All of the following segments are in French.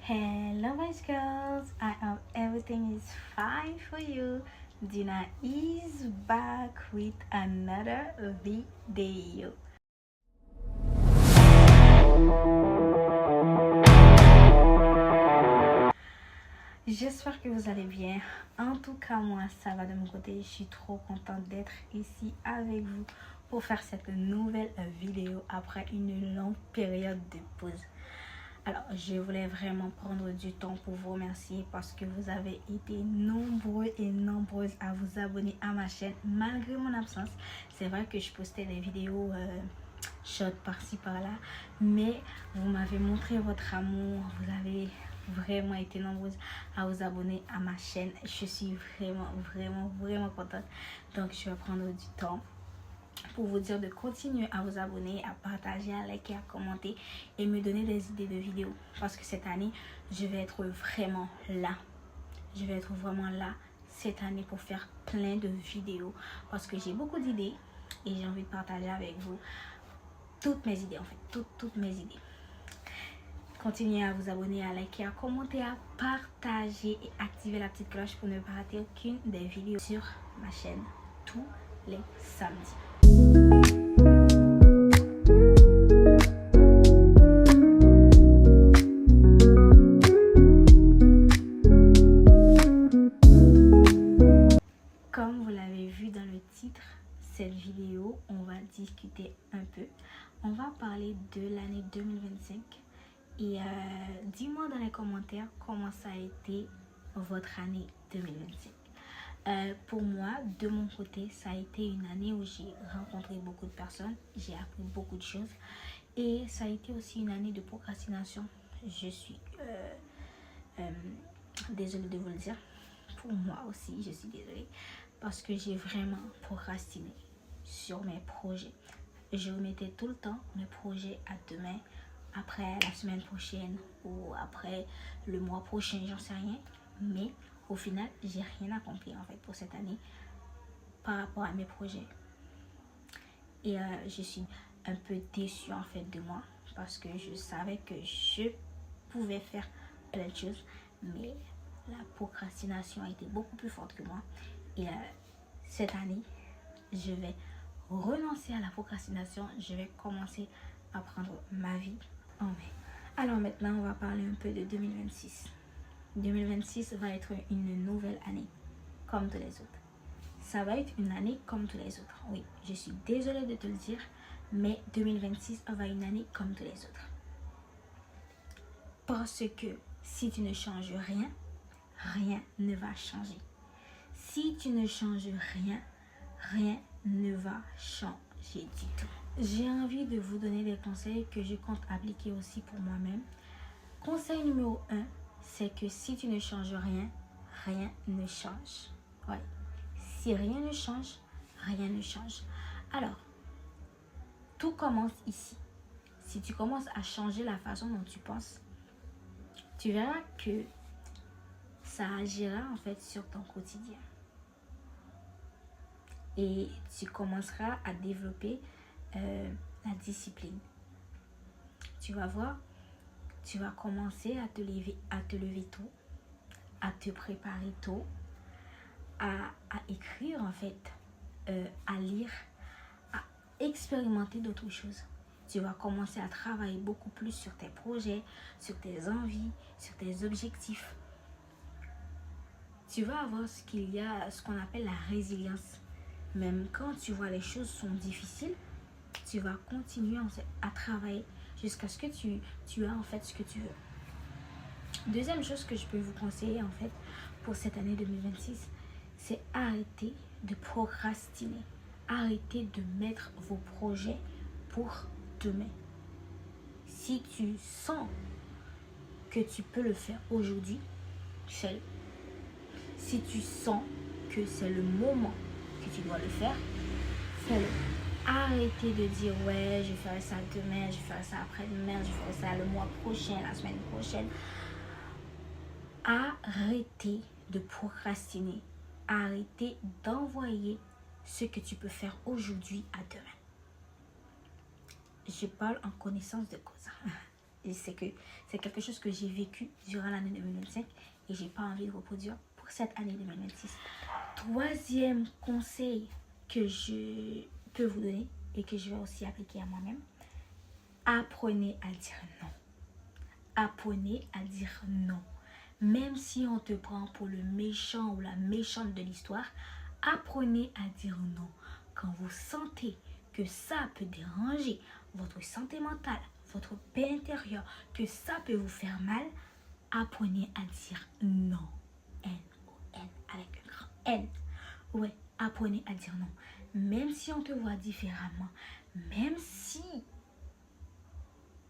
Hello my girls, I hope everything is fine for you. Dina is back with another video. J'espère que vous allez bien. En tout cas, moi, ça va de mon côté. Je suis trop contente d'être ici avec vous pour faire cette nouvelle vidéo après une longue période de pause. Alors, je voulais vraiment prendre du temps pour vous remercier parce que vous avez été nombreux et nombreuses à vous abonner à ma chaîne malgré mon absence. C'est vrai que je postais des vidéos short par-ci par-là, mais vous m'avez montré votre amour. Vous avez vraiment été nombreuses à vous abonner à ma chaîne. Je suis vraiment contente. Donc, je vais prendre du temps pour vous dire de continuer à vous abonner, à partager, à liker, à commenter et me donner des idées de vidéos. Parce que cette année, je vais être vraiment là. Je vais être vraiment là cette année pour faire plein de vidéos. Parce que j'ai beaucoup d'idées et j'ai envie de partager avec vous toutes mes idées en fait. Toutes mes idées. Continuez à vous abonner, à liker, à commenter, à partager et activer la petite cloche pour ne pas rater aucune des vidéos sur ma chaîne tous les samedis. Comme vous l'avez vu dans le titre, cette vidéo, on va discuter un peu. On va parler de l'année 2025. Et dis-moi dans les commentaires comment ça a été votre année 2025. Pour moi, de mon côté, ça a été une année où j'ai rencontré beaucoup de personnes, j'ai appris beaucoup de choses. Et ça a été aussi une année de procrastination. Je suis désolée de vous le dire. Pour moi aussi, je suis désolée. Parce que j'ai vraiment procrastiné sur mes projets. Je remettais tout le temps mes projets à demain, après la semaine prochaine ou après le mois prochain, j'en sais rien. Mais au final, j'ai rien accompli en fait pour cette année par rapport à mes projets. Et je suis un peu déçue en fait de moi parce que je savais que je pouvais faire plein de choses, mais la procrastination a été beaucoup plus forte que moi. Et cette année, je vais renoncer à la procrastination. Je vais commencer à prendre ma vie en main. Alors maintenant, on va parler un peu de 2026. 2026 va être une nouvelle année, comme tous les autres. Ça va être une année comme tous les autres. Oui, je suis désolée de te le dire, mais 2026 va être une année comme tous les autres. Parce que si tu ne changes rien, rien ne va changer. Si tu ne changes rien, rien ne va changer du tout. J'ai envie de vous donner des conseils que je compte appliquer aussi pour moi-même. Conseil numéro 1, c'est que si tu ne changes rien, rien ne change. Ouais. Si rien ne change, rien ne change. Alors, tout commence ici. Si tu commences à changer la façon dont tu penses, tu verras que ça agira en fait sur ton quotidien. Et tu commenceras à développer la discipline. Tu vas voir, tu vas commencer à te lever tôt, à te préparer tôt, à écrire en fait, à lire, à expérimenter d'autres choses. Tu vas commencer à travailler beaucoup plus sur tes projets, sur tes envies, sur tes objectifs. Tu vas avoir ce qu'on appelle la résilience. Même quand tu vois les choses sont difficiles, tu vas continuer à travailler jusqu'à ce que tu as en fait ce que tu veux. Deuxième chose que je peux vous conseiller en fait pour cette année 2026, c'est arrêter de procrastiner. Arrêtez de mettre vos projets pour demain. Si tu sens que tu peux le faire aujourd'hui, fais-le. Si tu sens que c'est le moment que tu dois le faire, fais-le. Arrêtez de dire ouais, je ferai ça demain, je ferai ça après-demain, je ferai ça le mois prochain, la semaine prochaine. Arrêtez de procrastiner. Arrêtez d'envoyer ce que tu peux faire aujourd'hui à demain. Je parle en connaissance de cause. c'est quelque chose que j'ai vécu durant l'année 2025 et j'ai pas envie de reproduire pour cette année 2026. Troisième conseil que je peux vous donner et que je vais aussi appliquer à moi-même, apprenez à dire non. Apprenez à dire non. Même si on te prend pour le méchant ou la méchante de l'histoire, apprenez à dire non. Quand vous sentez que ça peut déranger votre santé mentale, votre paix intérieure, que ça peut vous faire mal, apprenez à dire non. N-O-N, avec un grand N. Ouais, apprenez à dire non. Même si on te voit différemment, même si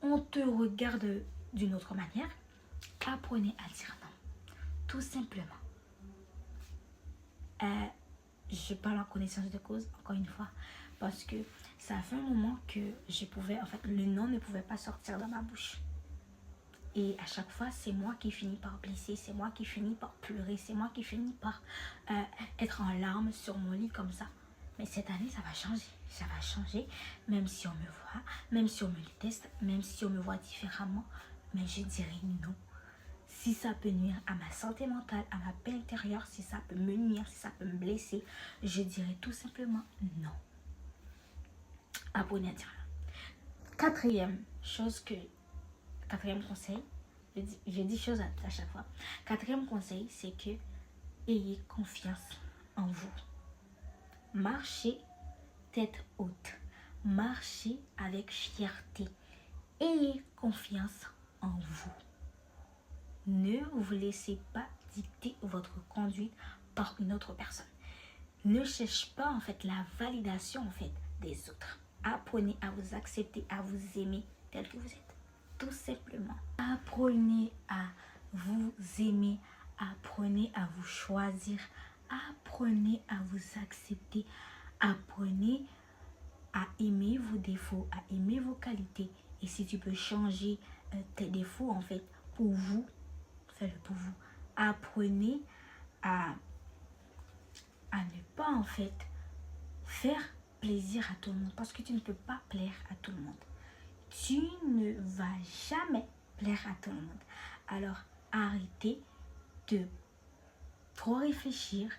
on te regarde d'une autre manière, apprenez à dire non. Tout simplement. Je parle en connaissance de cause, encore une fois, parce que ça fait un moment que le non ne pouvait pas sortir de ma bouche. Et à chaque fois, c'est moi qui finis par blesser, c'est moi qui finis par pleurer, c'est moi qui finis par être en larmes sur mon lit comme ça. Mais cette année, ça va changer. Ça va changer, même si on me voit, même si on me déteste, même si on me voit différemment. Mais je dirais non. Si ça peut nuire à ma santé mentale, à ma paix intérieure, si ça peut me nuire, si ça peut me blesser, je dirais tout simplement non. Apprenez à dire non. Quatrième conseil, je dis chose à chaque fois. Quatrième conseil, c'est que ayez confiance en vous. Marchez tête haute. Marchez avec fierté. Ayez confiance en vous. Ne vous laissez pas dicter votre conduite par une autre personne. Ne cherchez pas en fait la validation en fait des autres. Apprenez à vous accepter, à vous aimer tel que vous êtes. Tout simplement. Apprenez à vous aimer. Apprenez à vous choisir. Apprenez à vous accepter. Apprenez à aimer vos défauts, à aimer vos qualités. Et si tu peux changer tes défauts en fait pour vous, faites-le pour vous. Apprenez à ne pas en fait faire plaisir à tout le monde, parce que tu ne peux pas plaire à tout le monde. Tu ne vas jamais plaire à tout le monde. Alors arrêtez de trop réfléchir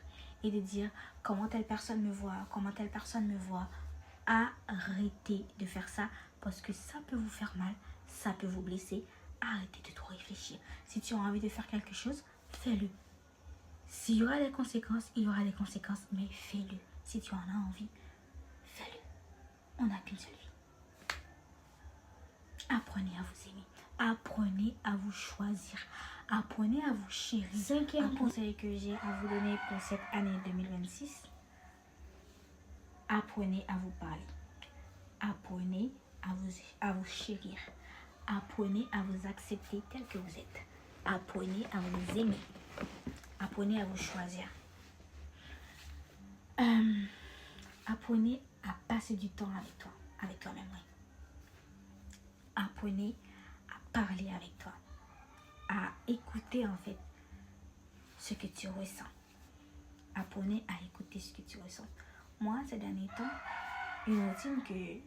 et de dire comment telle personne me voit, comment telle personne me voit. Arrêtez de faire ça parce que ça peut vous faire mal, ça peut vous blesser. Arrêtez de trop réfléchir. Si tu as envie de faire quelque chose, fais-le. S'il y aura des conséquences, il y aura des conséquences, mais fais-le. Si tu en as envie, fais-le. On n'a qu'une seule vie. Apprenez à vous aimer. Apprenez à vous choisir. Apprenez à vous chérir. Cinquième conseil que j'ai à vous donner pour cette année 2026. Apprenez à vous parler. Apprenez à vous chérir. Apprenez à vous accepter tel que vous êtes. Apprenez à vous aimer. Apprenez à vous choisir. Apprenez à passer du temps avec toi-même. Apprenez à parler avec toi. À écouter en fait ce que tu ressens. Apprenez à écouter ce que tu ressens. Moi, ces derniers temps, une routine que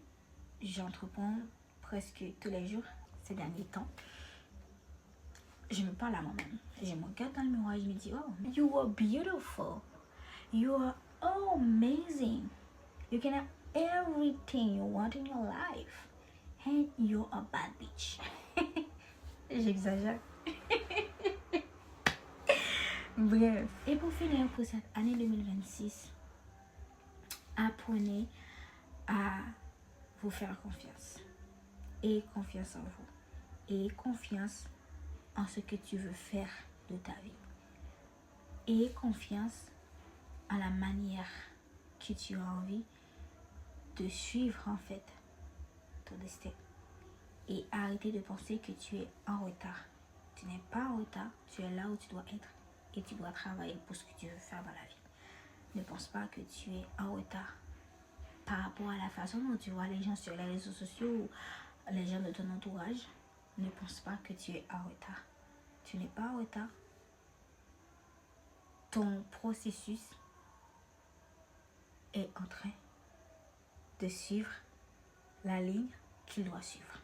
j'entreprends presque tous les jours, ces derniers temps, je me parle à moi-même. Je me regarde dans le miroir et je me dis, oh, you are beautiful. You are amazing. You can have everything you want in your life. And you're a bad bitch. J'exagère. Bref. Et pour finir, pour cette année 2026, apprenez à vous faire confiance. Ayez confiance en vous. Ayez confiance en ce que tu veux faire de ta vie. Ayez confiance en la manière que tu as envie de suivre en fait ton destin. Et arrêtez de penser que tu es en retard. Tu n'es pas en retard, tu es là où tu dois être et tu dois travailler pour ce que tu veux faire dans la vie. Ne pense pas que tu es en retard par rapport à la façon dont tu vois les gens sur les réseaux sociaux ou les gens de ton entourage. Ne pense pas que tu es en retard. Tu n'es pas en retard. Ton processus est en train de suivre la ligne qu'il doit suivre.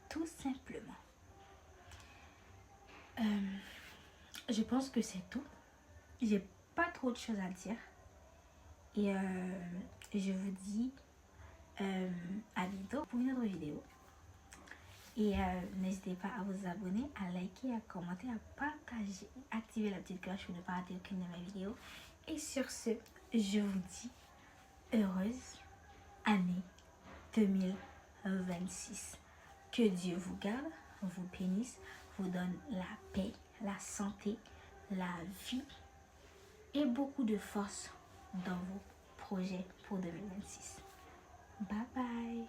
Tout tout simplement. Je pense que c'est tout. J'ai pas trop de choses à dire. Et je vous dis à bientôt pour une autre vidéo. Et n'hésitez pas à vous abonner, à liker, à commenter, à partager, activer la petite cloche pour ne pas rater aucune de mes vidéos. Et sur ce, je vous dis heureuse année 2026. Que Dieu vous garde, vous bénisse, vous donne la paix, la santé, la vie et beaucoup de force dans vos projets pour 2026. Bye bye.